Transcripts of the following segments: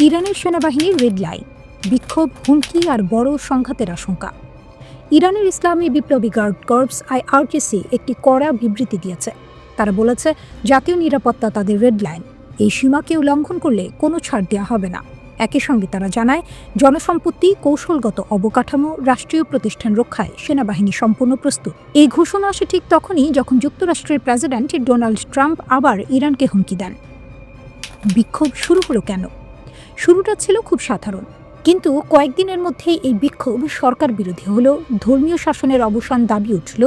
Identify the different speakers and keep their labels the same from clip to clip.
Speaker 1: ইরানের সেনাবাহিনীর red line, বিক্ষোভ, হুমকি আর বড় সংঘাতের আশঙ্কা। ইরানের ইসলামী বিপ্লবী গার্ড কর্পস IRGC একটি কড়া বিবৃতি দিয়েছে। তারা বলেছে, জাতীয় নিরাপত্তা তাদের রেড লাইন, এই সীমাকে উল্লঙ্ঘন করলে কোনো ছাড় দেওয়া হবে না। একই সঙ্গে তারা জানায়, জনসম্পত্তি, কৌশলগত অবকাঠামো, রাষ্ট্রীয় প্রতিষ্ঠান রক্ষায় সেনাবাহিনী সম্পূর্ণ প্রস্তুত। এই ঘোষণা আসে ঠিক তখনই যখন যুক্তরাষ্ট্রের প্রেসিডেন্ট ডোনাল্ড ট্রাম্প আবার ইরানকে হুমকি দেন। বিক্ষোভ শুরু হলো কেন? শুরুটা ছিল খুব সাধারণ, কিন্তু কয়েকদিনের মধ্যেই এই বিক্ষোভ সরকার বিরোধী হলো, ধর্মীয় শাসনের অবসান দাবি উঠল,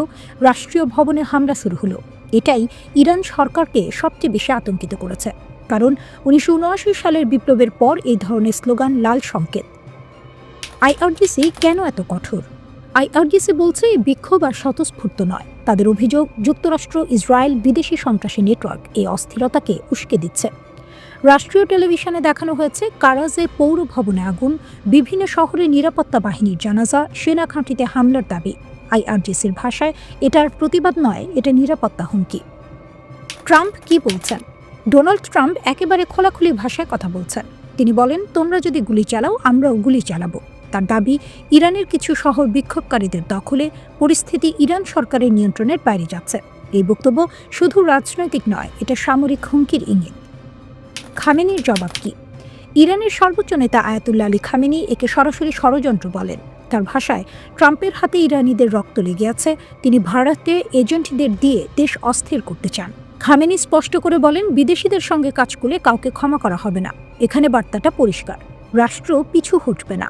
Speaker 1: রাষ্ট্রীয় ভবনে হামলা শুরু হলো। এটাই ইরান সরকারকে সবচেয়ে বেশি আতঙ্কিত করেছে, কারণ 1979 সালের বিপ্লবের পর এই ধরনের স্লোগান লাল সংকেত। IRGC কেন এত কঠোর? IRGC বলছে, এই বিক্ষোভ আর স্বতঃস্ফূর্ত নয়। তাদের অভিযোগ, যুক্তরাষ্ট্র, ইসরায়েল, বিদেশি সন্ত্রাসী নেটওয়ার্ক এই অস্থিরতাকে উস্কে দিচ্ছে। রাষ্ট্রীয় টেলিভিশনে দেখানো হয়েছে কারাজে পৌর ভবনে আগুন, বিভিন্ন শহরে নিরাপত্তা বাহিনীর জানাজা, সেনা ঘাঁটিতে হামলার দাবি। IRGCর ভাষায় এটার প্রতিবাদ নয়, এটা নিরাপত্তা হুমকি। ট্রাম্প কি বলছেন? ডোনাল্ড ট্রাম্প একেবারে খোলাখুলি ভাষায় কথা বলছেন। তিনি বলেন, তোমরা যদি গুলি চালাও, আমরাও গুলি চালাবো। তার দাবি, ইরানের কিছু শহর বিক্ষোভকারীদের দখলে, পরিস্থিতি ইরান সরকারের নিয়ন্ত্রণের বাইরে যাচ্ছে। এই বক্তব্য শুধু রাজনৈতিক নয়, এটা সামরিক হুমকির ইঙ্গিত। খামেনির জবাব কি? ইরানের সর্বোচ্চ নেতা আয়াতুল্লাহ আলী খামেনি একে সরাসরি ষড়যন্ত্র বলেন। তার ভাষায়, ট্রাম্পের হাতে ইরানিদের রক্ত লেগে আছে, তিনি ভারতে এজেন্টদের দিয়ে দেশ অস্থির করতে চান। খামেনি স্পষ্ট করে বলেন, বিদেশিদের সঙ্গে কাজ করলে কাউকে ক্ষমা করা হবে না। এখানে বার্তাটা পরিষ্কার, রাষ্ট্র পিছু হটবে না।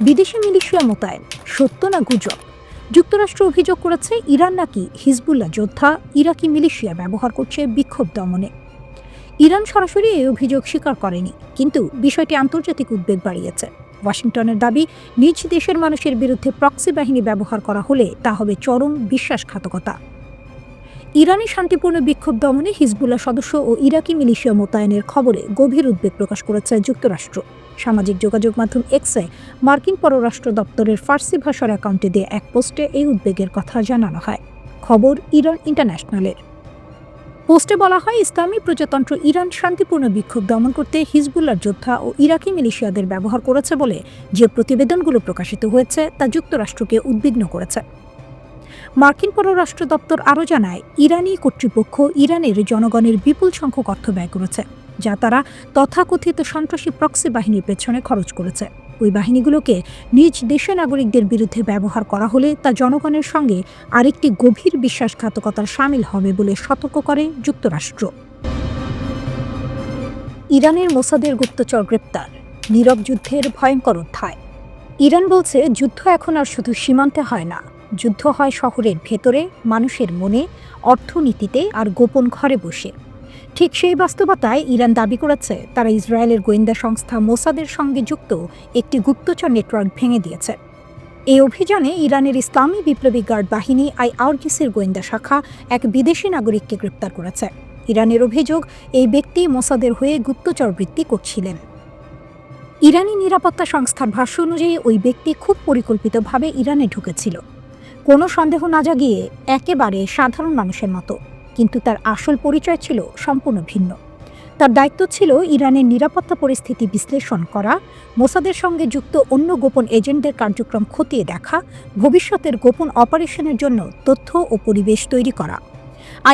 Speaker 1: বিদেশি মিলিশিয়া মোতায়েন, সত্য না গুজব? যুক্তরাষ্ট্র অভিযোগ করেছে, ইরান নাকি হিজবুল্লাহ যোদ্ধা, ইরাকি মিলিশিয়া ব্যবহার করছে বিক্ষোভ দমনে। ইরান সরাসরি এই অভিযোগ স্বীকার করেনি, কিন্তু বিষয়টি আন্তর্জাতিক উদ্বেগ বাড়িয়েছে। ওয়াশিংটনের দাবি, নিজ দেশের মানুষের বিরুদ্ধে প্রক্সি বাহিনী ব্যবহার করা হলে তা হবে চরম বিশ্বাসঘাতকতা। ইরানি শান্তিপূর্ণ বিক্ষোভ দমনে হিজবুল্লাহ সদস্য ও ইরাকি মিলিশিয়া মোতায়েনের খবরে গভীর উদ্বেগ প্রকাশ করেছে যুক্তরাষ্ট্র। সামাজিক যোগাযোগ মাধ্যম এক্সে মার্কিন পররাষ্ট্র দপ্তরের ফার্সি ভাষার অ্যাকাউন্টে দিয়ে এক পোস্টে এই উদ্বেগের কথা জানানো হয়। খবর ইরান ইন্টারন্যাশনালের। পোস্টে বলা হয়, ইসলামী প্রজাতন্ত্র ইরান শান্তিপূর্ণ বিক্ষোভ দমন করতে হিজবুল্লাহ যোদ্ধা ও ইরাকি মিলিশিয়াদের ব্যবহার করেছে বলে যে প্রতিবেদনগুলো প্রকাশিত হয়েছে তা যুক্তরাষ্ট্রকে উদ্বিগ্ন করেছে। মার্কিন পররাষ্ট্র দপ্তর আরও জানায়, ইরানি কর্তৃপক্ষ ইরানের জনগণের বিপুল সংখ্যক অর্থ ব্যয় করেছে, যা তারা তথাকথিত সন্ত্রাসী প্রক্সি বাহিনীর পেছনে খরচ করেছে। ওই বাহিনীগুলোকে নিজ দেশের নাগরিকদের বিরুদ্ধে ব্যবহার করা হলে তা জনগণের সঙ্গে আরেকটি গভীর বিশ্বাসঘাতকতার শামিল হবে বলে সতর্ক করে যুক্তরাষ্ট্র। ইরানের মোসাদের গুপ্তচর গ্রেপ্তার, নীরব যুদ্ধের ভয়ঙ্কর অধ্যায়। ইরান বলছে, যুদ্ধ এখন আর শুধু সীমান্তে হয় না, যুদ্ধ হয় শহরের ভেতরে, মানুষের মনে, অর্থনীতিতে আর গোপন ঘরে বসে। ঠিক সেই বাস্তবতায় ইরান দাবি করেছে, তারা ইসরায়েলের গোয়েন্দা সংস্থা মোসাদের সঙ্গে যুক্ত একটি গুপ্তচর নেটওয়ার্ক ভেঙে দিয়েছে। এই অভিযানে ইরানের ইসলামী বিপ্লবী গার্ড বাহিনী IRGCর গোয়েন্দা শাখা এক বিদেশি নাগরিককে গ্রেপ্তার করেছে। ইরানের অভিযোগ, এই ব্যক্তি মোসাদের হয়ে গুপ্তচর বৃত্তি করছিলেন। ইরানি নিরাপত্তা সংস্থার ভাষ্য অনুযায়ী ওই ব্যক্তি খুব পরিকল্পিতভাবে ইরানে ঢুকেছিল, কোনো সন্দেহ না জাগিয়ে, একেবারে সাধারণ মানুষের মতো। কিন্তু তার আসল পরিচয় ছিল সম্পূর্ণ ভিন্ন। তার দায়িত্ব ছিল ইরানের নিরাপত্তা পরিস্থিতি বিশ্লেষণ করা, মোসাদের সঙ্গে যুক্ত অন্য গোপন এজেন্টদের কার্যক্রম খতিয়ে দেখা, ভবিষ্যতের গোপন অপারেশনের জন্য তথ্য ও পরিবেশ তৈরি করা।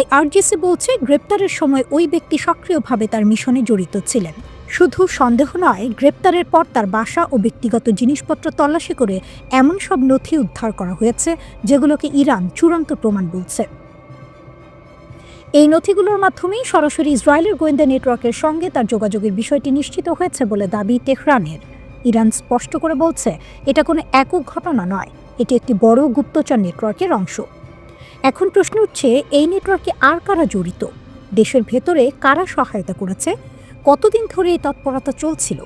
Speaker 1: IRGC বলছে, গ্রেপ্তারের সময় ওই ব্যক্তি সক্রিয়ভাবে তার মিশনে জড়িত ছিলেন। শুধু সন্দেহ নয়, গ্রেপ্তারের পর তার বাসা ও ব্যক্তিগত জিনিসপত্র তল্লাশি করে এমন সব নথি উদ্ধার করা হয়েছে যেগুলোকে ইরান চূড়ান্ত প্রমাণ বলছে। এই নথিগুলোর মাধ্যমেই সরাসরি ইসরায়েলের গোয়েন্দা নেটওয়ার্কের সঙ্গে তার যোগাযোগের বিষয়টি নিশ্চিত হয়েছে বলে দাবি তেহরানের। ইরান স্পষ্ট করে বলছে, এটা কোনো একক ঘটনা নয়, এটি একটি বড় গুপ্তচর নেটওয়ার্কের অংশ। এখন প্রশ্ন উঠছে, এই নেটওয়ার্কে আর কারা জড়িত? দেশের ভেতরে কারা সহায়তা করেছে? কতদিন ধরে এই তৎপরতা চলছিল?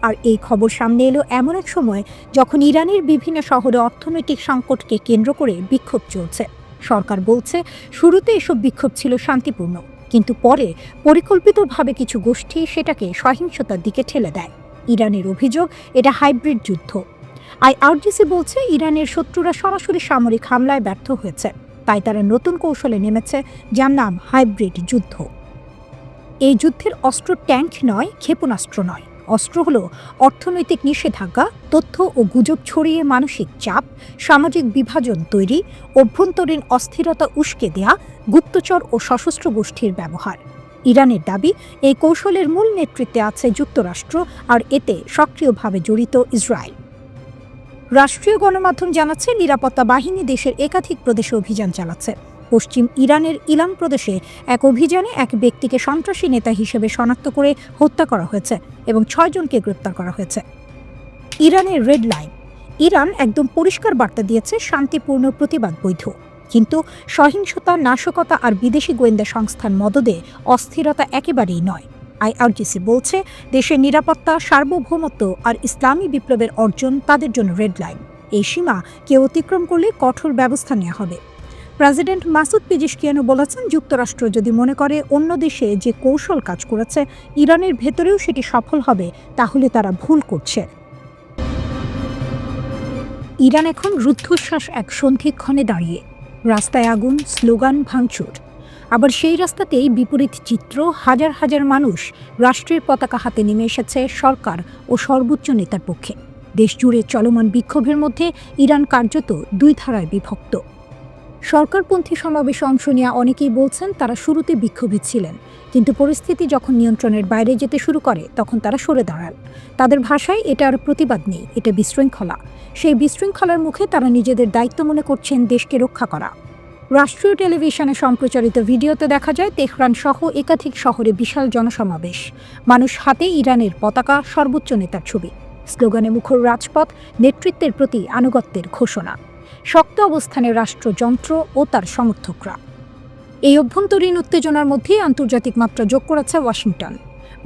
Speaker 1: আর এই খবর সামনে এলো এমন এক সময় যখন ইরানের বিভিন্ন শহরে অর্থনৈতিক সংকটকে কেন্দ্র করে বিক্ষোভ চলছে। সরকার বলছে, শুরুতে এসব বিক্ষোভ ছিল শান্তিপূর্ণ, কিন্তু পরে পরিকল্পিতভাবে কিছু গোষ্ঠী সেটাকে সহিংসতার দিকে ঠেলে দেয়। ইরানের অভিযোগ, এটা হাইব্রিড যুদ্ধ। IRGC বলছে, ইরানের শত্রুরা সরাসরি সামরিক হামলায় ব্যর্থ হয়েছে, তাই তারা নতুন কৌশলে নেমেছে, যার নাম হাইব্রিড যুদ্ধ। এই যুদ্ধের অস্ত্র ট্যাঙ্ক নয়, ক্ষেপণাস্ত্র নয়, অস্ত্র হলো অর্থনৈতিক নিষেধাজ্ঞা, তথ্য ও গুজব ছড়িয়ে মানসিক চাপ, সামাজিক বিভাজন তৈরি, অভ্যন্তরীণ অস্থিরতা উস্কে দেয়া, গুপ্তচর ও সশস্ত্র গোষ্ঠীর ব্যবহার। ইরানের দাবি, এই কৌশলের মূল নেতৃত্বে আছে যুক্তরাষ্ট্র আর এতে সক্রিয়ভাবে জড়িত ইসরায়েল। রাষ্ট্রীয় গণমাধ্যম জানাচ্ছে, নিরাপত্তা বাহিনী দেশের একাধিক প্রদেশে অভিযান চালাচ্ছে। পশ্চিম ইরানের ইলাম প্রদেশে এক অভিযানে এক ব্যক্তিকে সন্ত্রাসী নেতা হিসেবে শনাক্ত করে হত্যা করা হয়েছে এবং ৬ জনকে গ্রেপ্তার করা হয়েছে। ইরানের রেড লাইন। ইরান একদম পরিষ্কার বার্তা দিয়েছে, শান্তিপূর্ণ প্রতিবাদ বৈধ, কিন্তু সহিংসতা, নাশকতা আর বিদেশি গোয়েন্দা সংস্থার মদদে অস্থিরতা একেবারেই নয়। আইআরজিসি বলছে, দেশের নিরাপত্তা, সার্বভৌমত্ব আর ইসলামী বিপ্লবের অর্জন তাদের জন্য রেড লাইন। এই সীমা কেউ অতিক্রম করলে কঠোর ব্যবস্থা নেওয়া হবে। প্রেসিডেন্ট মাসুদ পেজিশকিয়ানও বলেছেন, যুক্তরাষ্ট্র যদি মনে করে অন্য দেশে যে কৌশল কাজ করেছে ইরানের ভেতরেও সেটি সফল হবে, তাহলে তারা ভুল করছে। ইরান এখন রুদ্ধশ্বাস এক সন্ধিক্ষণে দাঁড়িয়ে। রাস্তায় আগুন, স্লোগান, ভাঙচুর। আবার সেই রাস্তাতেই বিপরীত চিত্র, হাজার হাজার মানুষ রাষ্ট্রের পতাকা হাতে নেমে এসেছে সরকার ও সর্বোচ্চ নেতার পক্ষে। দেশজুড়ে চলমান বিক্ষোভের মধ্যে ইরান কার্যত দুই ধারায় বিভক্ত। সরকারপন্থী সমাবেশে অংশ নেওয়া অনেকেই বলছেন তারা শুরুতে বিক্ষোভী ছিলেন, কিন্তু পরিস্থিতি যখন নিয়ন্ত্রণের বাইরে যেতে শুরু করে তখন তারা সরে দাঁড়ান। তাদের ভাষায় এটা আর প্রতিবাদ নেই, এটা বিশৃঙ্খলা। সেই বিশৃঙ্খলার মুখে তারা নিজেদের দায়িত্ব মনে করছেন দেশকে রক্ষা করা। রাষ্ট্রীয় টেলিভিশনে সম্প্রচারিত ভিডিওতে দেখা যায় তেহরান সহ একাধিক শহরে বিশাল জনসমাবেশ, মানুষ হাতে ইরানের পতাকা, সর্বোচ্চ নেতার ছবি, স্লোগানে মুখর রাজপথ, নেতৃত্বের প্রতি আনুগত্যের ঘোষণা। শক্ত অবস্থানে রাষ্ট্রযন্ত্র ও তার সমর্থকরা। এই অভ্যন্তরীণ উত্তেজনার মধ্যেই আন্তর্জাতিক মাত্রা যোগ করেছে ওয়াশিংটন।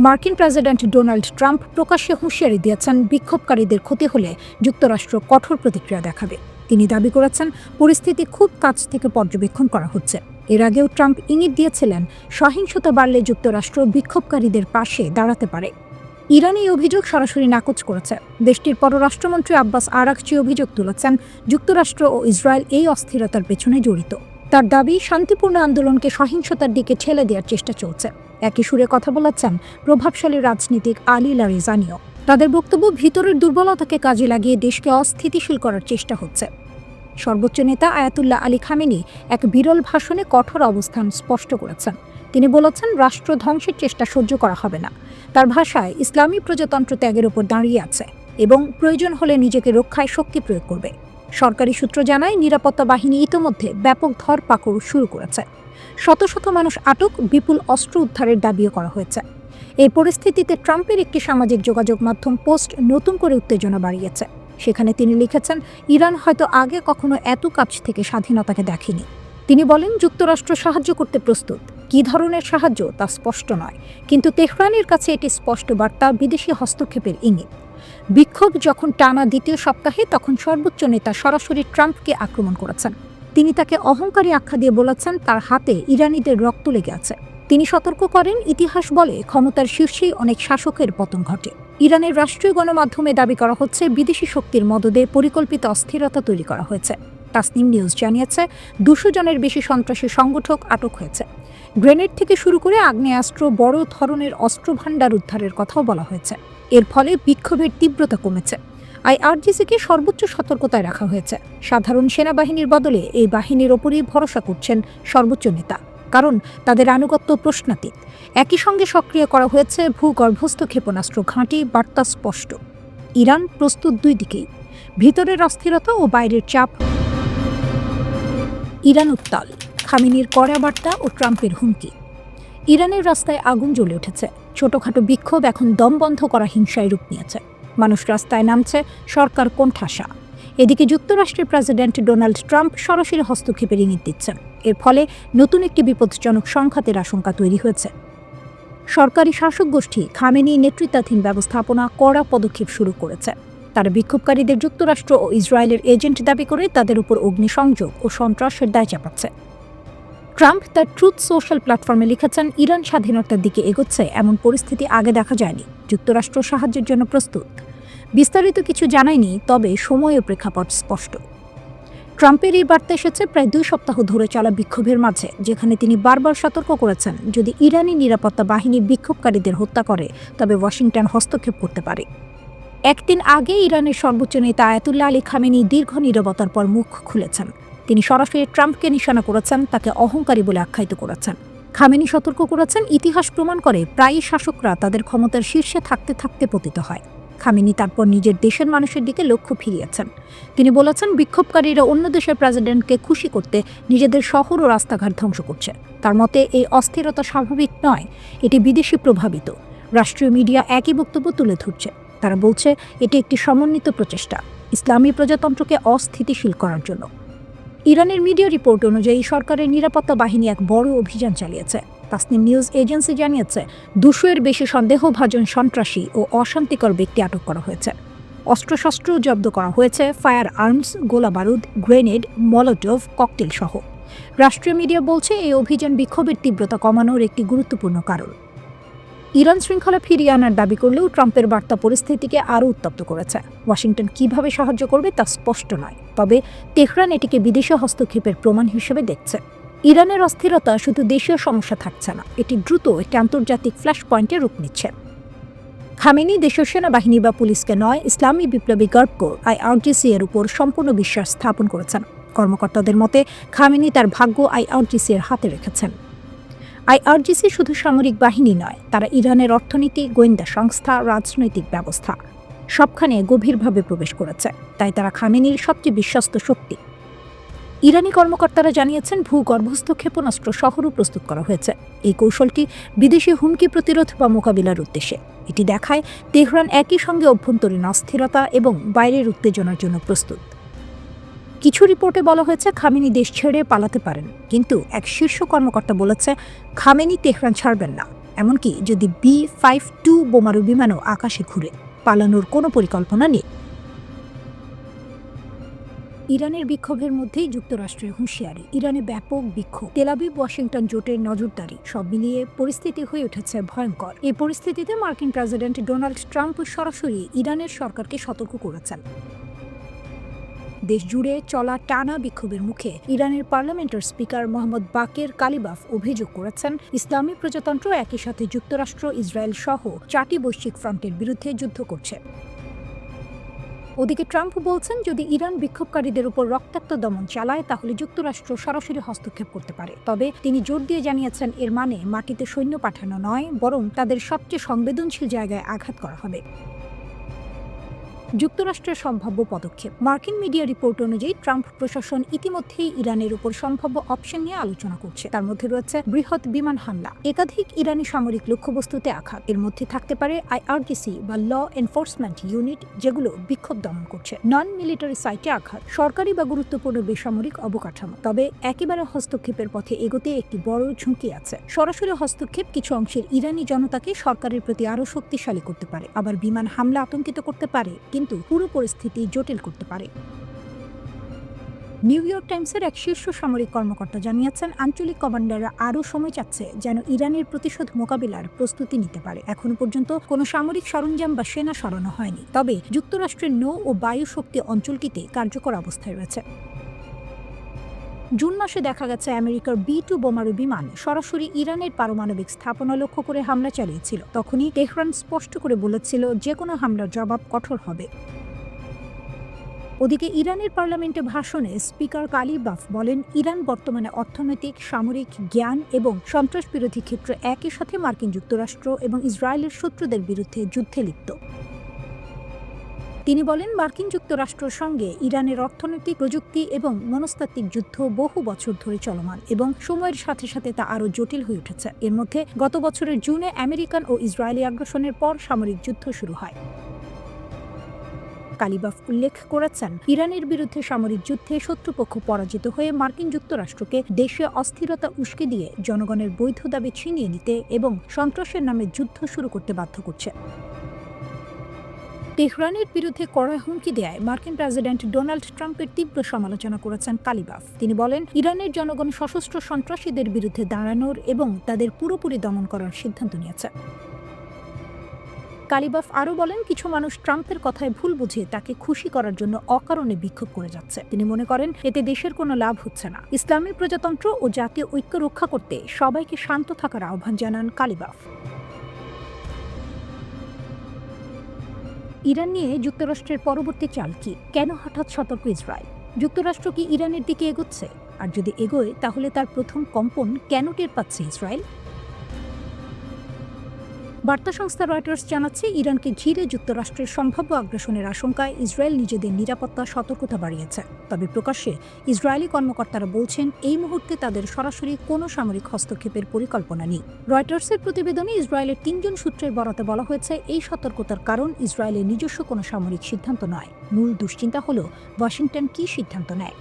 Speaker 1: মার্কিন প্রেসিডেন্ট ডোনাল্ড ট্রাম্প প্রকাশ্যে হুঁশিয়ারি দিয়েছেন, বিক্ষোভকারীদের ক্ষতি হলে যুক্তরাষ্ট্র কঠোর প্রতিক্রিয়া দেখাবে। তিনি দাবি করেছেন, পরিস্থিতি খুব কাছ থেকে পর্যবেক্ষণ করা হচ্ছে। এর আগেও ট্রাম্প ইঙ্গিত দিয়েছিলেন, সহিংসতা বাড়লে যুক্তরাষ্ট্র বিক্ষোভকারীদের পাশে দাঁড়াতে পারে। ইরান এই অভিযোগ সরাসরি নাকচ করেছে। দেশটির পররাষ্ট্রমন্ত্রী আব্বাস আরাকচি অভিযোগ তুলেছেন, যুক্তরাষ্ট্র ও ইসরায়েল এই অস্থিরতার পেছনে জড়িত। তার দাবি, শান্তিপূর্ণ আন্দোলনকে সহিংসতার দিকে ঠেলে দেওয়ার চেষ্টা চলছে। একই সুরে কথা বলেছেন প্রভাবশালী রাজনীতিক আলী লারিজানিও। তাদের বক্তব্য, ভিতরের দুর্বলতাকে কাজে লাগিয়ে দেশকে অস্থিতিশীল করার চেষ্টা হচ্ছে। সর্বোচ্চ নেতা আয়াতুল্লাহ আলী খামেনি এক বিরল ভাষণে কঠোর অবস্থান স্পষ্ট করেছেন। তিনি বলেছেন, রাষ্ট্র ধ্বংসের চেষ্টা সহ্য করা হবে না। তার ভাষায়, ইসলামী প্রজাতন্ত্র ত্যাগের উপর দাঁড়িয়ে আছে এবং প্রয়োজন হলে নিজেকে রক্ষায় শক্তি প্রয়োগ করবে। সরকারি সূত্র জানায়, নিরাপত্তা বাহিনী ইতোমধ্যে ব্যাপক ধরপাকড় শুরু করেছে। শত শত মানুষ আটক, বিপুল অস্ত্র উদ্ধারের দাবিও করা হয়েছে। এই পরিস্থিতিতে ট্রাম্পের একটি সামাজিক যোগাযোগ মাধ্যম পোস্ট নতুন করে উত্তেজনা বাড়িয়েছে। সেখানে তিনি লিখেছেন, ইরান হয়তো আগে কখনো এত কাছ থেকে স্বাধীনতাকে দেখেনি। তিনি বলেন, যুক্তরাষ্ট্র সাহায্য করতে প্রস্তুত। কী ধরনের সাহায্য তা স্পষ্ট নয়, কিন্তু তেহরানের কাছে এটি স্পষ্ট বার্তা, বিদেশি হস্তক্ষেপের ইঙ্গিত। বিক্ষোভ যখন টানা দ্বিতীয় সপ্তাহে, তখন সর্বোচ্চ নেতা সরাসরি ট্রাম্পকে আক্রমণ করেছেন। তিনি তাকে অহংকারী আখ্যা দিয়ে বলেছেন, তার হাতে ইরানিদের রক্ত লেগে আছে। তিনি সতর্ক করেন, ইতিহাস বলে ক্ষমতার শীর্ষেই অনেক শাসকের পতন ঘটে। ইরানের রাষ্ট্রীয় গণমাধ্যমে দাবি করা হচ্ছে, বিদেশি শক্তির মদদে পরিকল্পিত অস্থিরতা তৈরি করা হয়েছে। তাসনিম নিউজ জানিয়েছে, 200 জনের বেশি সন্ত্রাসী সংগঠক আটক হয়েছে। গ্রেনেড থেকে শুরু করে আগ্নেয়াস্ত্র, বড় ধরনের অস্ত্রভাণ্ডার উদ্ধারের কথাও বলা হয়েছে। এর ফলে বিক্ষোভের তীব্রতা কমেছে। আইআরজিসিকে সর্বোচ্চ সতর্কতায় রাখা হয়েছে। সাধারণ সেনাবাহিনীর বদলে এই বাহিনীর ওপরই ভরসা করছেন সর্বোচ্চ নেতা, কারণ তাদের আনুগত্য প্রশ্নাতীত। একই সঙ্গে সক্রিয় করা হয়েছে ভূগর্ভস্থ ক্ষেপণাস্ত্র ঘাঁটি। বার্তা স্পষ্ট, ইরান প্রস্তুত দুই দিকেই, ভিতরের অস্থিরতা ও বাইরের চাপ। ইরান উত্তাল, খামেনির কড়া বার্তা ও ট্রাম্পের হুমকি। ইরানের রাস্তায় আগুন জ্বলে উঠেছে। ছোটখাটো বিক্ষোভ এখন দম বন্ধ করা হিংসায় রূপ নিয়েছে। মানুষ রাস্তায় নামছে, সরকার কোণঠাসা। এদিকে যুক্তরাষ্ট্রের প্রেসিডেন্ট ডোনাল্ড ট্রাম্প সরাসরি হস্তক্ষেপের ইঙ্গিত দিচ্ছেন। এর ফলে নতুন একটি বিপজ্জনক সংঘাতের আশঙ্কা তৈরি হয়েছে। সরকারি শাসক গোষ্ঠী খামেনি নেতৃত্বাধীন ব্যবস্থাপনা কড়া পদক্ষেপ শুরু করেছে। তারা বিক্ষোভকারীদের যুক্তরাষ্ট্র ও ইসরায়েলের এজেন্ট দাবি করে তাদের উপর অগ্নিসংযোগ ও সন্ত্রাসের দায় চাপাচ্ছে। ট্রাম্প তার ট্রুথ সোশ্যাল প্ল্যাটফর্মে লিখেছেন, ইরান স্বাধীনতার দিকে এগোচ্ছে, এমন পরিস্থিতি আগে দেখা যায়নি। যুক্তরাষ্ট্র সাহায্যের জন্য প্রস্তুত। বিস্তারিত কিছু জানায়নি, তবে সময় ও প্রেক্ষাপট স্পষ্ট। ট্রাম্পের এই বার্তা এসেছে প্রায় 2 সপ্তাহ ধরে চলা বিক্ষোভের মাঝে, যেখানে তিনি বারবার সতর্ক করেছেন যদি ইরানি নিরাপত্তা বাহিনী বিক্ষোভকারীদের হত্যা করে তবে ওয়াশিংটন হস্তক্ষেপ করতে পারে। একদিন আগে ইরানের সর্বোচ্চ নেতা আয়াতুল্লাহ আলী খামেনি দীর্ঘ নীরবতার পর মুখ খুলেছেন। তিনি সরাসরি ট্রাম্পকে নিশানা করেছেন, তাকে অহংকারী বলে আখ্যায়িত করেছেন। খামেনি সতর্ক করেছেন, ইতিহাস প্রমাণ করে প্রায়ই শাসকরা তাদের ক্ষমতার শীর্ষে থাকতে থাকতে পতিত হয়। খামেনি তারপর নিজের দেশের মানুষের দিকে লক্ষ্য ফিরিয়েছেন। তিনি বলেছেন, বিক্ষোভকারীরা অন্য দেশের প্রেসিডেন্টকে খুশি করতে নিজেদের শহর ও রাস্তাঘাট ধ্বংস করছে। তার মতে এই অস্থিরতা স্বাভাবিক নয়, এটি বিদেশি প্রভাবিত। রাষ্ট্রীয় মিডিয়া একই বক্তব্য তুলে ধরছে। তারা বলছে এটি একটি সমন্বিত প্রচেষ্টা ইসলামী প্রজাতন্ত্রকে অস্থিতিশীল করার জন্য। ইরানের মিডিয়া রিপোর্ট অনুযায়ী সরকারের নিরাপত্তা বাহিনী এক বড় অভিযান চালিয়েছে। তাসনিম নিউজ এজেন্সি জানিয়েছে 200-এর বেশি সন্দেহভাজন সন্ত্রাসী ও অশান্তিকর ব্যক্তি আটক করা হয়েছে। অস্ত্রশস্ত্র জব্দ করা হয়েছে, ফায়ার আর্মস, গোলাবারুদ, গ্রেনেড, মলোটোভ ককটেল সহ। রাষ্ট্রীয় মিডিয়া বলছে এই অভিযান বিক্ষোভের তীব্রতা কমানোর একটি গুরুত্বপূর্ণ কারণ। ইরান শৃঙ্খলা ফিরিয়ে আনার দাবি করলেও ট্রাম্পের বার্তা পরিস্থিতিকে আরও উত্তপ্ত করেছে। ওয়াশিংটন কিভাবে সাহায্য করবে তা স্পষ্ট নয়, তবে তেহরান এটিকে বিদেশি হস্তক্ষেপের প্রমাণ হিসেবে দেখছে। ইরানের অস্থিরতা শুধু দেশীয় সমস্যা থাকছে না, এটি দ্রুত একটি আন্তর্জাতিক ফ্ল্যাশ পয়েন্টে রূপ নিচ্ছে। খামেনি দেশীয় সেনাবাহিনী বা পুলিশকে নয়, ইসলামী বিপ্লবী গার্ড কোর IRGC এর উপর সম্পূর্ণ বিশ্বাস স্থাপন করেছেন। কর্মকর্তাদের মতে খামেনি তার ভাগ্য IRGC এর হাতে রেখেছেন। IRGC শুধু সামরিক বাহিনী নয়, তারা ইরানের অর্থনীতি, গোয়েন্দা সংস্থা, রাজনৈতিক ব্যবস্থা সবখানে গভীরভাবে প্রবেশ করেছে। তাই তারা খামেনির সবচেয়ে বিশ্বস্ত শক্তি। ইরানি কর্মকর্তারা জানিয়েছেন ভূগর্ভস্থ ক্ষেপণাস্ত্র শহরও প্রস্তুত করা হয়েছে। এই কৌশলটি বিদেশি হুমকি প্রতিরোধ বা মোকাবিলার উদ্দেশ্যে। এটি দেখায় তেহরান একই সঙ্গে অভ্যন্তরীণ অস্থিরতা এবং বাইরের উত্তেজনার জন্য প্রস্তুত। কিছু রিপোর্টে বলা হয়েছে খামেনি দেশ ছেড়ে পালাতে পারেন, কিন্তু এক শীর্ষ কর্মকর্তা বলেছে খামেনি তেহরান ছাড়বেন না, এমনকি যদি B-52 বোমারু বিমানও আকাশে ঘুরে। পালানোর কোনো পরিকল্পনা নেই। ইরানের বিক্ষোভের মধ্যেই যুক্তরাষ্ট্রের হুঁশিয়ারি। ইরানে ব্যাপক বিক্ষোভ, তেল আবিব ওয়াশিংটন জোটের নজরদারি, সব মিলিয়ে পরিস্থিতি হয়ে উঠেছে ভয়ঙ্কর। এই পরিস্থিতিতে মার্কিন প্রেসিডেন্ট ডোনাল্ড ট্রাম্প সরাসরি ইরানের সরকারকে সতর্ক করেছেন। দেশ জুড়ে চলা টানা বিক্ষোভের মুখে ইরানের পার্লামেন্টের স্পিকার মোহাম্মদ বাকের কালিবাফ অভিযোগ করেছেন, ইসলামী প্রজাতন্ত্র একই সাথে যুক্তরাষ্ট্র, ইসরায়েল সহ 4টি বৈশ্বিক ফ্রন্টের বিরুদ্ধে যুদ্ধ করছে। ওদিকে ট্রাম্প বলছেন, যদি ইরান বিক্ষোভকারীদের উপর রক্তাক্ত দমন চালায় তাহলে যুক্তরাষ্ট্র সরাসরি হস্তক্ষেপ করতে পারে। তবে তিনি জোর দিয়ে জানিয়েছেন, এর মানে মাটিতে সৈন্য পাঠানো নয়, বরং তাদের সবচেয়ে সংবেদনশীল জায়গায় আঘাত করা হবে। যুক্তরাষ্ট্রের সম্ভাব্য পদক্ষেপ। মার্কিন মিডিয়া রিপোর্ট অনুযায়ী ট্রাম্প প্রশাসন ইতিমধ্যেই ইরানের উপর সম্ভাব্য অপশন নিয়ে আলোচনা করছে। তার মধ্যে রয়েছে বৃহৎ বিমান হামলা, একাধিক ইরানি সামরিক লক্ষ্যবস্তুতে আঘাত। এর মধ্যে থাকতে পারে IRGC বা ল এনফোর্সমেন্ট ইউনিট, যেগুলো বিক্ষোভ দমন করছে, নন মিলিটারি সাইটে আঘাত, সরকারি বা গুরুত্বপূর্ণ বেসামরিক অবকাঠামো। তবে একেবারে হস্তক্ষেপের পথে এগোতে একটি বড় ঝুঁকি আছে। সরাসরি হস্তক্ষেপ কিছু অংশের ইরানি জনতাকে সরকারের প্রতি আরও শক্তিশালী করতে পারে, আবার বিমান হামলা আতঙ্কিত করতে পারে, কিন্তু পুরো পরিস্থিতি জটিল করতে পারে। নিউ ইয়র্ক টাইমসের এক শীর্ষ সামরিক কর্মকর্তা জানিয়েছেন, আঞ্চলিক কমান্ডাররা আরও সময় চাচ্ছে যেন ইরানের প্রতিশোধ মোকাবিলার প্রস্তুতি নিতে পারে। এখনো পর্যন্ত কোনো সামরিক সরঞ্জাম বা সেনা সরানো হয়নি, তবে যুক্তরাষ্ট্রের নৌ ও বায়ু শক্তি অঞ্চলটিতে কার্যকর অবস্থায় রয়েছে। জুন মাসে দেখা গেছে আমেরিকার B-2 বোমারু বিমান সরাসরি ইরানের পারমাণবিক স্থাপনা লক্ষ্য করে হামলা চালিয়েছিল। তখনই তেহরান স্পষ্ট করে বলেছিল যে কোনো হামলার জবাব কঠোর হবে। ওদিকে ইরানের পার্লামেন্টে ভাষণে স্পিকার কালিবাফ বলেন, ইরান বর্তমানে অর্থনৈতিক, সামরিক, জ্ঞান এবং সন্ত্রাস বিরোধী ক্ষেত্রে একই সাথে মার্কিন যুক্তরাষ্ট্র এবং ইসরায়েলের শত্রুদের বিরুদ্ধে যুদ্ধে লিপ্ত। তিনি বলেন, মার্কিন যুক্তরাষ্ট্রের সঙ্গে ইরানের অর্থনৈতিক, প্রযুক্তি এবং মনস্তাত্ত্বিক যুদ্ধ বহু বছর ধরে চলমান এবং সময়ের সাথে সাথে তা আরও জটিল হয়ে উঠেছে। এর মধ্যে গত বছরের জুনে আমেরিকান ও ইসরায়েলি আগ্রাসনের পর সামরিক যুদ্ধ শুরু হয়। কালিবাফ উল্লেখ করেছেন, ইরানের বিরুদ্ধে সামরিক যুদ্ধে শত্রুপক্ষ পরাজিত হয়ে মার্কিন যুক্তরাষ্ট্রকে দেশীয় অস্থিরতা উস্কে দিয়ে জনগণের বৈধ দাবি ছিনিয়ে নিতে এবং সন্ত্রাসের নামে যুদ্ধ শুরু করতে বাধ্য করছে। তেহরানের বিরুদ্ধে কড়া হুমকি দেয় মার্কিন প্রেসিডেন্ট ডোনাল্ড ট্রাম্পের তীব্র সমালোচনা করেছেন কালিবাফ। তিনি বলেন, ইরানের জনগণ সশস্ত্র সন্ত্রাসীদের বিরুদ্ধে দাঁড়ানোর এবং তাদের পুরোপুরি দমন করার সিদ্ধান্ত নিয়েছে। কালিবাফ আরও বলেন, কিছু মানুষ ট্রাম্পের কথায় ভুল বুঝে তাকে খুশি করার জন্য অকারণে বিক্ষোভ করে যাচ্ছে। তিনি মনে করেন এতে দেশের কোনো লাভ হচ্ছে না। ইসলামী প্রজাতন্ত্র ও জাতীয় ঐক্য রক্ষা করতে সবাইকে শান্ত থাকার আহ্বান জানান কালিবাফ। ইরান নিয়ে যুক্তরাষ্ট্রের পরবর্তী চাল কি? কেন হঠাৎ সতর্ক ইসরায়েল? যুক্তরাষ্ট্র কি ইরানের দিকে এগোচ্ছে? আর যদি এগোয় তাহলে তার প্রথম কম্পন কেন টের পাচ্ছে ইসরায়েল? বার্তা সংস্থা রয়টার্স জানাচ্ছে, ইরানকে ঘিরে যুক্তরাষ্ট্রের সম্ভাব্য আগ্রাসনের আশঙ্কায় ইসরায়েল নিজেদের নিরাপত্তা সতর্কতা বাড়িয়েছে। তবে প্রকাশ্যে ইসরায়েলি কর্মকর্তারা বলছেন এই মুহূর্তে তাদের সরাসরি কোনো সামরিক হস্তক্ষেপের পরিকল্পনা নেই। রয়টার্সের প্রতিবেদনে ইসরায়েলের ৩ জন সূত্রের বরাতে বলা হয়েছে, এই সতর্কতার কারণ ইসরায়েলের নিজস্ব কোনো সামরিক সিদ্ধান্ত নয়। মূল দুশ্চিন্তা হল ওয়াশিংটন কী সিদ্ধান্ত নেয়।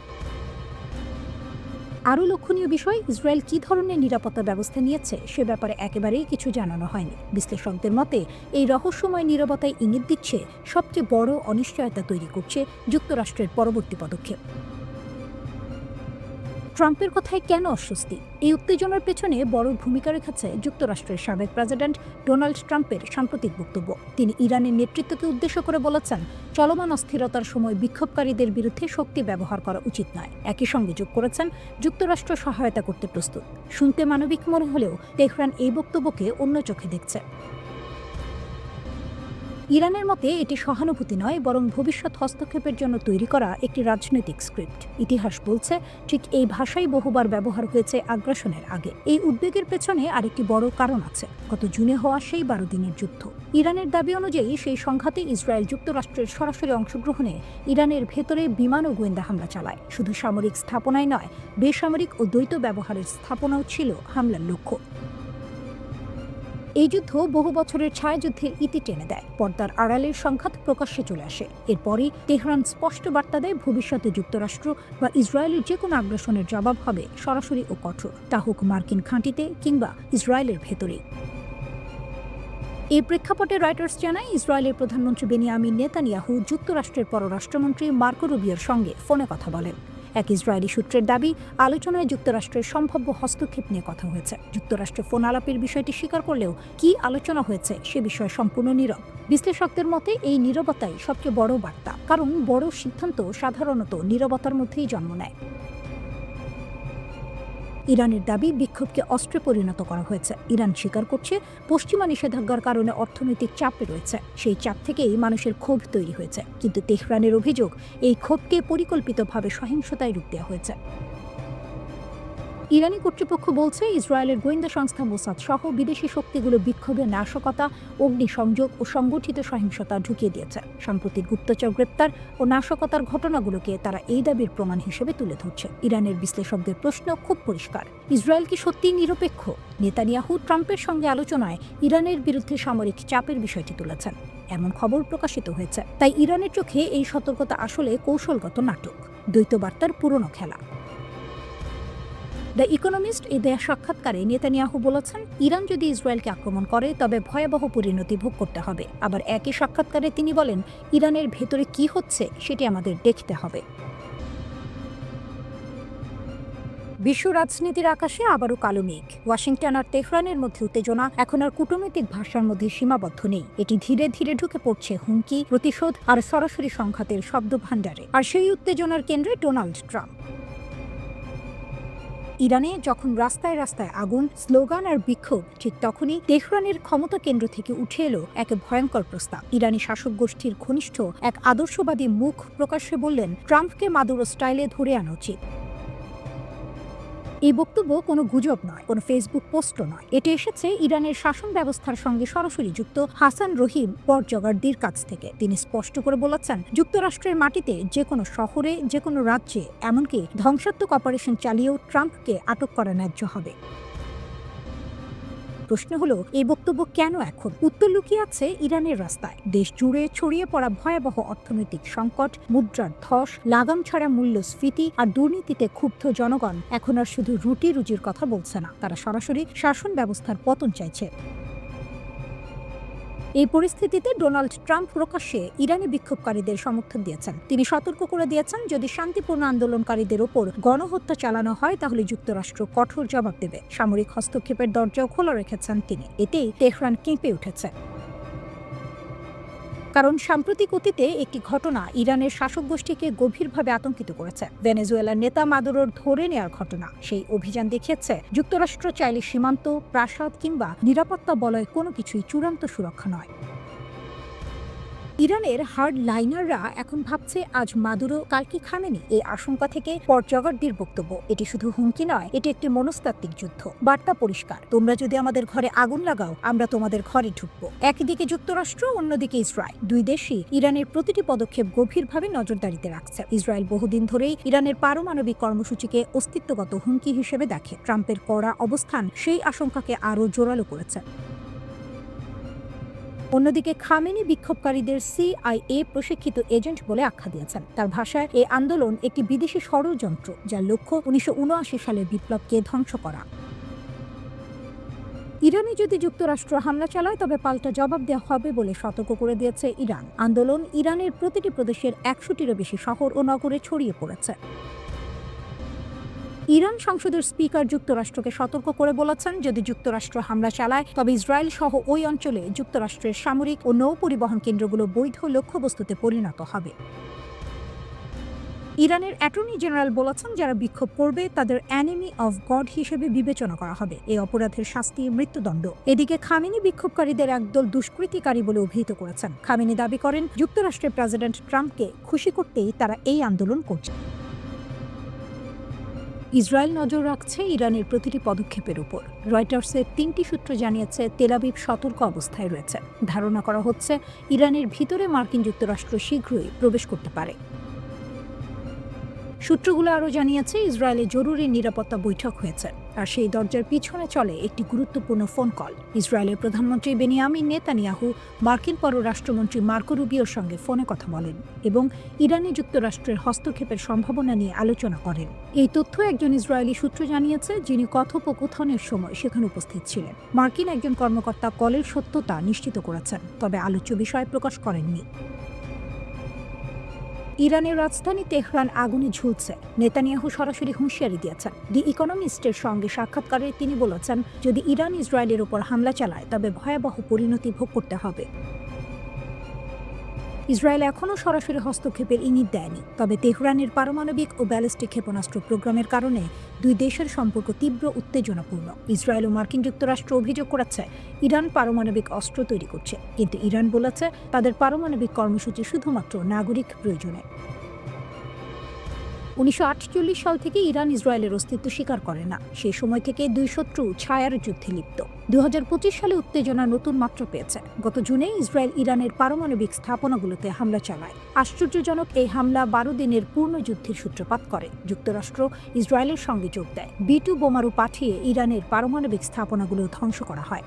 Speaker 1: আরও লক্ষণীয় বিষয়, ইসরায়েল কী ধরনের নিরাপত্তা ব্যবস্থা নিয়েছে সে ব্যাপারে একেবারেই কিছু জানানো হয়নি। বিশ্লেষকদের মতে এই রহস্যময় নীরবতায় ইঙ্গিত দিচ্ছে সবচেয়ে বড় অনিশ্চয়তা তৈরি করছে যুক্তরাষ্ট্রের পরবর্তী পদক্ষেপ। ট্রাম্পের কথায় কেন অস্বস্তি? এই উত্তেজনার পেছনে বড় ভূমিকা রেখেছে যুক্তরাষ্ট্রের সাবেক প্রেসিডেন্ট ডোনাল্ড ট্রাম্পের সাম্প্রতিক বক্তব্য। তিনি ইরানের নেতৃত্বকে উদ্দেশ্য করে বলেছেন, চলমান অস্থিরতার সময় বিক্ষোভকারীদের বিরুদ্ধে শক্তি ব্যবহার করা উচিত নয়। একই সঙ্গে যোগ করেছেন, যুক্তরাষ্ট্র সহায়তা করতে প্রস্তুত। শুনতে মানবিক মনে হলেও তেহরান এই বক্তব্যকে অন্য চোখে দেখছে। ইরানের মতে এটি সহানুভূতি নয়, বরং ভবিষ্যৎ হস্তক্ষেপের জন্য তৈরি করা একটি রাজনৈতিক স্ক্রিপ্ট। ইতিহাস বলছে ঠিক এই ভাষাই বহুবার ব্যবহার হয়েছে আগ্রাসনের আগে। এই উদ্বেগের পেছনে আরেকটি বড় কারণ আছে, গত জুনে হওয়া সেই 12 দিনের যুদ্ধ। ইরানের দাবি অনুযায়ী সেই সংঘাতে ইসরায়েল যুক্তরাষ্ট্রের সরাসরি অংশগ্রহণে ইরানের ভেতরে বিমান ও গোয়েন্দা হামলা চালায়। শুধু সামরিক স্থাপনায় নয়, বেসামরিক ও দ্বৈত ব্যবহারের স্থাপনাও ছিল হামলার লক্ষ্য। এই যুদ্ধ বহু বছরের ছায়াযুদ্ধের ইতি টেনে দেয়। পর্দার আড়ালের সংঘাত প্রকাশ্যে চলে আসে। এরপরই তেহরান স্পষ্ট বার্তা দেয়, ভবিষ্যতে যুক্তরাষ্ট্র বা ইসরায়েলের যে কোনো আগ্রাসনের জবাব হবে সরাসরি ও কঠোর, তা হোক মার্কিন ঘাঁটিতে কিংবা ইসরায়েলের ভেতরেই। এই প্রেক্ষাপটে রয়টার্স জানায়, ইসরায়েলের প্রধানমন্ত্রী বেনিয়ামিন নেতানিয়াহু যুক্তরাষ্ট্রের পররাষ্ট্রমন্ত্রী মার্কো রুবিওর সঙ্গে ফোনে কথা বলেন। এক ইসরায়েলি সূত্রের দাবি, আলোচনায় যুক্তরাষ্ট্রের সম্ভাব্য হস্তক্ষেপ নিয়ে কথা হয়েছে। যুক্তরাষ্ট্র ফোন আলাপের বিষয়টি স্বীকার করলেও কী আলোচনা হয়েছে সে বিষয়ে সম্পূর্ণ নীরব। বিশ্লেষকদের মতে এই নীরবতাই সবচেয়ে বড় বার্তা, কারণ বড় সিদ্ধান্ত সাধারণত নীরবতার মধ্যেই জন্ম নেয়। ইরানের দাবি, বিক্ষোভকে অস্ত্রে পরিণত করা হয়েছে। ইরান স্বীকার করছে পশ্চিমা নিষেধাজ্ঞার কারণে অর্থনৈতিক চাপে রয়েছে। সেই চাপ থেকেই মানুষের ক্ষোভ তৈরি হয়েছে। কিন্তু তেহরানের অভিযোগ, এই ক্ষোভকে পরিকল্পিতভাবে সহিংসতায় রূপ দেওয়া হয়েছে। ইরানি কর্তৃপক্ষ বলছে, ইসরায়েলের গোয়েন্দা সংস্থা মোসাদ সহ বিদেশি শক্তিগুলো বিক্ষোভে নাশকতা, অগ্নিসংযোগ ও সংগঠিত সহিংসতা ঢুকিয়ে দিয়েছে। সাম্প্রতিক গুপ্তচর গ্রেপ্তার ও নাশকতার ঘটনাগুলোকে তারা এই দাবির প্রমাণ হিসেবে তুলে ধরছে। ইরানের বিশ্লেষকদের প্রশ্ন খুব পরিষ্কার, ইসরায়েল কি সত্যিই নিরপেক্ষ? নেতানিয়াহু ট্রাম্পের সঙ্গে আলোচনায় ইরানের বিরুদ্ধে সামরিক চাপের বিষয়টি তুলেছেন, এমন খবর প্রকাশিত হয়েছে। তাই ইরানের চোখে এই সতর্কতা আসলে কৌশলগত নাটক, দ্বৈত বার্তার পুরনো খেলা। দ্য ইকোনমিস্ট এ দেয়া সাক্ষাৎকারে নেতানিয়াহু বলেছেন, ইরান যদি ইসরায়েলকে আক্রমণ করে তবে ভয়াবহ পরিণতি ভোগ করতে হবে। আবার একই সাক্ষাৎকারে তিনি বলেন, ইরানের ভেতরে কি হচ্ছে সেটি আমাদের দেখতে হবে। বিশ্ব রাজনীতির আকাশে আবারও কালো মেঘ। ওয়াশিংটন আর তেহরানের মধ্যে উত্তেজনা এখন আর কূটনৈতিক ভাষার মধ্যে সীমাবদ্ধ নেই। এটি ধীরে ধীরে ঢুকে পড়ছে হুমকি, প্রতিশোধ আর সরাসরি সংঘাতের শব্দভাণ্ডারে। আর সেই উত্তেজনার কেন্দ্রে ডোনাল্ড ট্রাম্প। ইরানে যখন রাস্তায় রাস্তায় আগুন, স্লোগান আর বিক্ষোভ, ঠিক তখনই তেহরানের ক্ষমতা কেন্দ্র থেকে উঠে এলো এক ভয়ঙ্কর প্রস্তাব। ইরানি শাসক গোষ্ঠীর ঘনিষ্ঠ এক আদর্শবাদী মুখ প্রকাশ্যে বললেন, ট্রাম্পকে মাদুরো স্টাইলে ধরে আনা উচিত। এই বক্তব্য কোনো গুজব নয়, কোনো ফেসবুক পোস্টও নয়। এটি এসেছে ইরানের শাসন ব্যবস্থার সঙ্গে সরাসরি যুক্ত হাসান রহিম বরজগার্দির কাছ থেকে। তিনি স্পষ্ট করে বলেছেন, যুক্তরাষ্ট্রের মাটিতে যে কোনো শহরে, যে কোনো রাজ্যে, এমনকি ধ্বংসাত্মক অপারেশন চালিয়েও ট্রাম্পকে আটক করা ন্যায্য হবে। প্রশ্ন হলো, এই বক্তব্য কেন এখন? উত্তর লুকিয়ে আছে ইরানের রাস্তায়। দেশ জুড়ে ছড়িয়ে পড়া ভয়াবহ অর্থনৈতিক সংকট, মুদ্রার ধস, লাগাম ছাড়া মূল্যস্ফীতি আর দুর্নীতিতে ক্ষুব্ধ জনগণ এখন আর শুধু রুটি রুজির কথা বলছে না, তারা সরাসরি শাসন ব্যবস্থার পতন চাইছে। এই পরিস্থিতিতে ডোনাল্ড ট্রাম্প প্রকাশ্যে ইরানি বিক্ষোভকারীদের সমর্থন দিয়েছেন। তিনি সতর্ক করে দিয়েছেন, যদি শান্তিপূর্ণ আন্দোলনকারীদের ওপর গণহত্যা চালানো হয় তাহলে যুক্তরাষ্ট্র কঠোর জবাব দেবে। সামরিক হস্তক্ষেপের দরজাও খোলা রেখেছেন তিনি। এতেই তেহরান কেঁপে উঠেছে। কারণ সাম্প্রতিক অতীতে একটি ঘটনা ইরানের শাসক গোষ্ঠীকে গভীরভাবে আতঙ্কিত করেছে। ভেনেজুয়েলার নেতা মাদুরোর ধরে নেওয়ার ঘটনা। সেই অভিযান দেখিয়েছে যুক্তরাষ্ট্র চাইলে সীমান্ত, প্রাসাদ কিংবা নিরাপত্তা বলয় কোনো কিছুই চূড়ান্ত সুরক্ষা নয়। ইরানের হার্ড লাইনাররা এখন ভাবছে আজ মাদুরো কালকে খামেনি। এই আশঙ্কা থেকে পরজগরদির বক্তব্য, এটি শুধু হুমকি নয়, এটি একটি মনস্তাত্ত্বিক যুদ্ধ। বার্তা পরিষ্কার, তোমরা যদি আমাদের ঘরে আগুন লাগাও, আমরা তোমাদের ঘরে ঢুকবো। একদিকে যুক্তরাষ্ট্র, অন্যদিকে ইসরায়েল। দুই দেশই ইরানের প্রতিটি পদক্ষেপ গভীরভাবে নজরদারিতে রাখছে। ইসরায়েল বহুদিন ধরেই ইরানের পারমাণবিক কর্মসূচিকে অস্তিত্বগত হুমকি হিসেবে দেখে। ট্রাম্পের কড়া অবস্থান সেই আশঙ্কাকে আরও জোরালো করেছে। অন্যদিকে খামেনি বিক্ষোভকারীদের CIA প্রশিক্ষিত এজেন্ট বলে আখ্যা দিয়েছেন। তার ভাষায় এই আন্দোলন একটি বিদেশি ষড়যন্ত্র, যার লক্ষ্য 1979 সালের বিপ্লবকে ধ্বংস করা। ইরানে যদি যুক্তরাষ্ট্র হামলা চালায় তবে পাল্টা জবাব দেওয়া হবে বলে সতর্ক করে দিয়েছে ইরান। আন্দোলন ইরানের প্রতিটি প্রদেশের 100টিরও বেশি শহর ও নগরে ছড়িয়ে পড়েছে। ইরান সংসদের স্পিকার যুক্তরাষ্ট্রকে সতর্ক করে বলেছেন, যদি যুক্তরাষ্ট্র হামলা চালায় তবে ইসরায়েল সহ ওই অঞ্চলে যুক্তরাষ্ট্রের সামরিক ও নৌ পরিবহন কেন্দ্রগুলো বৈধ লক্ষ্যবস্তুতে পরিণত হবে। ইরানের অ্যাটর্নি জেনারেল বলেছেন, যারা বিক্ষোভ করবে তাদের এনিমি অফ গড হিসেবে বিবেচনা করা হবে। এই অপরাধের শাস্তি মৃত্যুদণ্ড। এদিকে খামেনি বিক্ষোভকারীদের একদল দুষ্কৃতিকারী বলে অভিহিত করেছেন। খামেনি দাবি করেন, যুক্তরাষ্ট্রের প্রেসিডেন্ট ট্রাম্পকে খুশি করতেই তারা এই আন্দোলন করছে। ইসরায়েল নজর রাখছে ইরানের প্রতিটি পদক্ষেপের উপর। রয়টার্সের 3টি সূত্র জানিয়েছে, তেল আবিব সতর্ক অবস্থায় রয়েছে। ধারণা করা হচ্ছে ইরানের ভিতরে মার্কিন যুক্তরাষ্ট্র শীঘ্রই প্রবেশ করতে পারে। সূত্রগুলো আরও জানিয়েছে, ইসরায়েলে জরুরি নিরাপত্তা বৈঠক হয়েছে, আর সেই দরজার পিছনে চলে একটি গুরুত্বপূর্ণ ফোন কল। ইসরায়েলের প্রধানমন্ত্রী বেনিয়ামিন নেতানিয়াহু মার্কিন পররাষ্ট্রমন্ত্রী মার্কো রুবিওর সঙ্গে ফোনে কথা বলেন এবং ইরানে যুক্তরাষ্ট্রের হস্তক্ষেপের সম্ভাবনা নিয়ে আলোচনা করেন। এই তথ্য একজন ইসরায়েলি সূত্র জানিয়েছে, যিনি কথোপকথনের সময় সেখানে উপস্থিত ছিলেন। মার্কিন একজন কর্মকর্তা কলের সত্যতা নিশ্চিত করেছেন, তবে আলোচ্য বিষয় প্রকাশ করেননি। ইরানের রাজধানী তেহরান আগুনে ঝুলছে। নেতানিয়াহু সরাসরি হুঁশিয়ারি দিয়েছেন। দি ইকোনমিস্টের সঙ্গে সাক্ষাৎকারে তিনি বলেছেন, যদি ইরান ইসরায়েলের উপর হামলা চালায় তবে ভয়াবহ পরিণতি ভোগ করতে হবে। ইসরায়েল এখনও সরাসরি হস্তক্ষেপের ইঙ্গিত দেয়নি, তবে তেহরানের পারমাণবিক ও ব্যালিস্টিক ক্ষেপণাস্ত্র প্রোগ্রামের কারণে দুই দেশের সম্পর্ক তীব্র উত্তেজনাপূর্ণ। ইসরায়েল ও মার্কিন যুক্তরাষ্ট্র অভিযোগ করেছে ইরান পারমাণবিক অস্ত্র তৈরি করছে, কিন্তু ইরান বলেছে তাদের পারমাণবিক কর্মসূচি শুধুমাত্র নাগরিক প্রয়োজনে। 1948 সাল থেকে ইরান ইসরায়েলের অস্তিত্ব স্বীকার করে না। সেই সময় থেকে দুই শত্রু ছায়ার যুদ্ধে লিপ্ত। 2025 সালে উত্তেজনা নতুন মাত্রা পেয়েছে। গত জুনে ইসরায়েল ইরানের পারমাণবিক স্থাপনাগুলোতে হামলা চালায়। আশ্চর্যজনক এই হামলা 12 দিনের পূর্ণ যুদ্ধের সূত্রপাত করে। যুক্তরাষ্ট্র ইসরায়েলের সঙ্গে যোগ দেয়। B2 বোমারু পাঠিয়ে ইরানের পারমাণবিক স্থাপনাগুলো ধ্বংস করা হয়।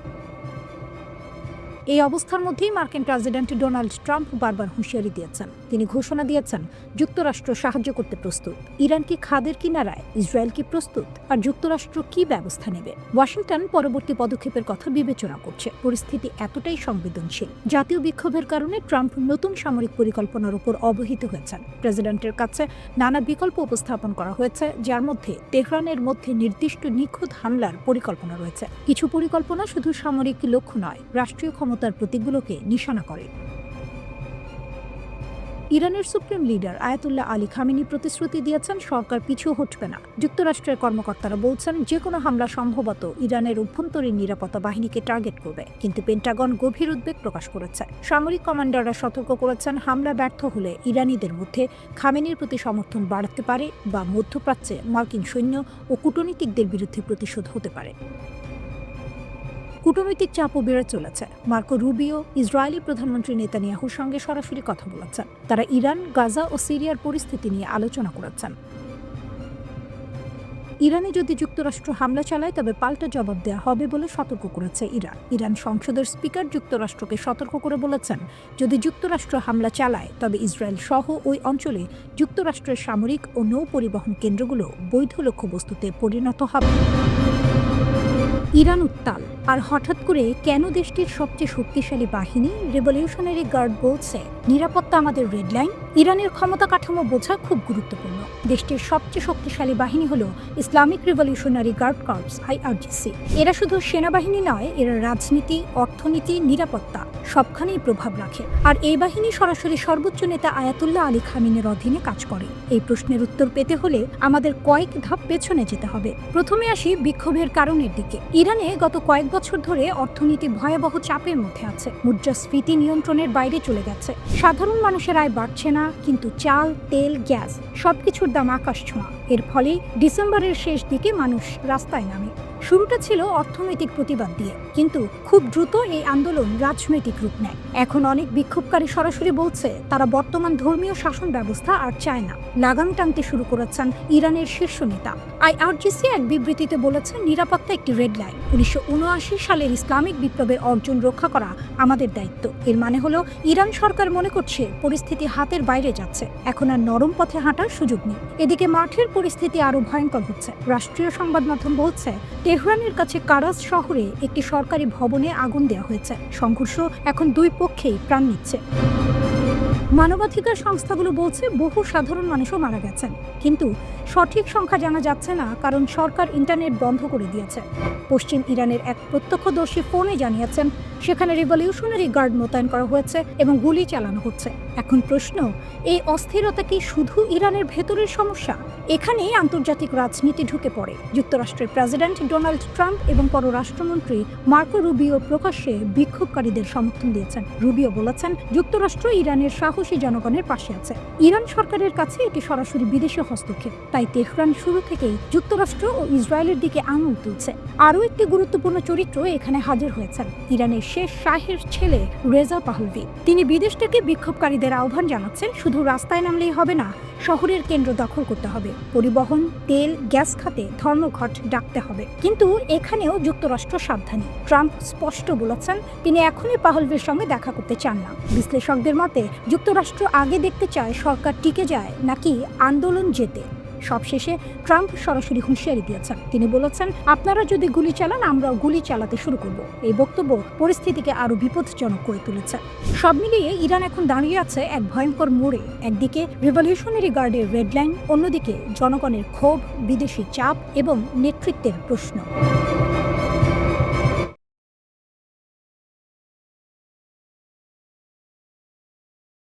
Speaker 1: এই অবস্থার মধ্যেই মার্কিন প্রেসিডেন্ট ডোনাল্ড ট্রাম্প বারবার হুঁশিয়ারি দিয়েছেন। তিনি ঘোষণা দিয়েছেন, যুক্তরাষ্ট্র সাহায্য করতে প্রস্তুত। ইরান কি খাদের কিনারায়? ইসরায়েল কি প্রস্তুত? আর যুক্তরাষ্ট্র কি ব্যবস্থা নেবে? ওয়াশিংটন পরবর্তী পদক্ষেপের কথা বিবেচনা করছে। পরিস্থিতি এতটাই সংবেদনশীল। জাতীয় বিক্ষোভের কারণে ট্রাম্প নতুন সামরিক পরিকল্পনার উপর অবহিত হয়েছেন। প্রেসিডেন্টের কাছে নানা বিকল্প উপস্থাপন করা হয়েছে, যার মধ্যে তেহরানের মধ্যে নির্দিষ্ট নিখুঁত হামলার পরিকল্পনা রয়েছে। কিছু পরিকল্পনা শুধু সামরিক লক্ষ্য নয়, রাষ্ট্রীয় ক্ষমতার প্রতীকগুলোকে নিশানা করে। ইরানের supreme leader Ayatollah Ali Khamenei প্রতিশ্রুতি দিয়েছেন, সরকার পিছু হটবে না। যুক্তরাষ্ট্রের কর্মকর্তারা বলছেন, যে কোনো হামলা সম্ভবত ইরানের অভ্যন্তরীণ নিরাপত্তা বাহিনীকে টার্গেট করবে, কিন্তু পেন্টাগন গভীর উদ্বেগ প্রকাশ করেছে। সামরিক কমান্ডাররা সতর্ক করেছেন, হামলা ব্যর্থ হলে ইরানিদের মধ্যে খামেনির প্রতি সমর্থন বাড়তে পারে বা মধ্যপ্রাচ্যে মার্কিন সৈন্য ও কূটনীতিকদের বিরুদ্ধে প্রতিশোধ হতে পারে। কূটনৈতিক চাপও বেড়ে চলেছে। মার্কো রুবিও ইসরায়েলি প্রধানমন্ত্রী নেতানিয়াহুর সঙ্গে সরাসরি কথা বলেছেন। তারা ইরান, গাজা ও সিরিয়ার পরিস্থিতি নিয়ে আলোচনা করেছেন। ইরানে যদি যুক্তরাষ্ট্র হামলা চালায় তবে পাল্টা জবাব দেওয়া হবে বলে সতর্ক করেছে ইরান। ইরান সংসদের স্পিকার যুক্তরাষ্ট্রকে সতর্ক করে বলেছেন, যদি যুক্তরাষ্ট্র হামলা চালায় তবে ইসরায়েল সহ ওই অঞ্চলে যুক্তরাষ্ট্রের সামরিক ও নৌ পরিবহন কেন্দ্রগুলো বৈধ লক্ষ্যবস্তুতে পরিণত হবে। ইরান উত্তাল, আর হঠাৎ করে কেন দেশটির সবচেয়ে শক্তিশালী বাহিনী রেভলিউশনারি গার্ড বলছে নিরাপত্তা আমাদের রেড লাইন? ইরানের ক্ষমতা কাঠামো বোঝা খুব গুরুত্বপূর্ণ। দেশটির সবচেয়ে শক্তিশালী বাহিনী হলো Islamic Revolutionary Guard Corps IRGC। এরা শুধু সেনাবাহিনী নয়, এরা রাজনীতি, অর্থনীতি, নিরাপত্তা সবখানেই প্রভাব রাখে। আর এই বাহিনী সরাসরি সর্বোচ্চ নেতা আয়াতুল্লাহ আলী খামিনের অধীনে কাজ করে। এই প্রশ্নের উত্তর পেতে হলে আমাদের কয়েক ধাপ পেছনে যেতে হবে। প্রথমে আসি বিক্ষোভের কারণের দিকে। ইরানে গত কয়েক বছর ধরে অর্থনীতি ভয়াবহ চাপের মধ্যে আছে। মুদ্রাস্ফীতি নিয়ন্ত্রণের বাইরে চলে গেছে। সাধারণ মানুষের আয় বাড়ছে না, কিন্তু চাল, তেল, গ্যাস সবকিছুর দাম আকাশ ছোঁয়া। এর ফলে ডিসেম্বরের শেষ দিকে মানুষ রাস্তায় নামে। শুরুটা ছিল অর্থনৈতিক প্রতিবাদ দিয়ে, কিন্তু খুব দ্রুত এই আন্দোলন রাজনৈতিক রূপ নেয়। এখন অনেক বিক্ষোভকারী সরাসরি বলছে তারা বর্তমান ধর্মীয় শাসন ব্যবস্থা আর চায় না। লাগাম টানতে শুরু করেছেন ইরানের শীর্ষ নেতা। IRGC এক বিবৃতিতে বলেছে, নিরাপত্তা একটি রেড লাইন। 1979 সালের ইসলামিক বিপ্লবের অর্জন রক্ষা করা আমাদের দায়িত্ব। এর মানে হলো ইরান সরকার মনে করছে পরিস্থিতি হাতের বাইরে যাচ্ছে, এখন আর নরম পথে হাঁটার সুযোগ নেই। এদিকে মাঠের পরিস্থিতি আরো ভয়ঙ্কর হচ্ছে। রাষ্ট্রীয় সংবাদ মাধ্যম বলছে তেহরানের কাছে কারাজ শহরে একটি সরকারি ভবনে আগুন দেওয়া হয়েছে। সংঘর্ষ এখন দুই পক্ষেই প্রাণ নিচ্ছে। মানবাধিকার সংস্থাগুলো বলছে বহু সাধারণ মানুষও মারা গেছেন, কিন্তু সঠিক সংখ্যা জানা যাচ্ছে না, কারণ সরকার ইন্টারনেট বন্ধ করে দিয়েছে। পশ্চিম ইরানের এক প্রত্যক্ষদর্শী ফোনে জানিয়েছেন সেখানে রিভলিউশনারি গার্ড মোতায়েন করা হয়েছে এবং গুলি চালানো হচ্ছে। এখন প্রশ্ন, এই অস্থিরতা কি শুধু ইরানের ভেতরের সমস্যা? এখানেই আন্তর্জাতিক রাজনীতি ঢুকে পড়ে। যুক্তরাষ্ট্রের প্রেসিডেন্ট ডোনাল্ড ট্রাম্প এবং পররাষ্ট্রমন্ত্রী মার্কো রুবিও প্রকাশ্যে বিক্ষোভকারীদের সমর্থন দিয়েছেন। রুবিও বলেছেন যুক্তরাষ্ট্র ইরানের সাহসী জনগণের পাশে আছে। ইরান সরকারের কাছে এটি সরাসরি বিদেশি হস্তক্ষেপ, তাই তেহরান শুরু থেকেই যুক্তরাষ্ট্র ও ইসরায়েলের দিকে আঙুল তুলছে। আরও একটি গুরুত্বপূর্ণ চরিত্র এখানে হাজির হয়েছেন, ইরানের শেষ শাহের ছেলে রেজা পাহলভি। তিনি বিদেশ থেকে বিক্ষোভকারীদের আহ্বান জানাচ্ছেন, শুধু রাস্তায় নামলেই হবে না, শহরের কেন্দ্র দখল করতে হবে, পরিবহন, তেল, গ্যাস খাতে ধর্মঘট ডাকতে হবে। কিন্তু এখানেও যুক্তরাষ্ট্র সাবধানী। ট্রাম্প স্পষ্ট বলেছেন তিনি এখনই পাহলভির সঙ্গে দেখা করতে চান না। বিশ্লেষকদের মতে যুক্তরাষ্ট্র আগে দেখতে চায় সরকার টিকে যায় নাকি আন্দোলন জেতে। সবশেষে ট্রাম্প সরাসরি হুঁশিয়ারি দিয়েছেন। তিনি বলেছেন, আপনারা যদি গুলি চালান, আমরাও গুলি চালাতে শুরু করব। এই বক্তব্য পরিস্থিতিকে আরো বিপজ্জনক করে তুলেছে। সব মিলিয়ে ইরান এখন দাঁড়িয়ে আছে এক ভয়ঙ্কর মোড়ে। একদিকে রিভলিউশনারি গার্ডের রেড লাইন, অন্যদিকে জনগণের ক্ষোভ, বিদেশি চাপ এবং নেতৃত্বের প্রশ্ন।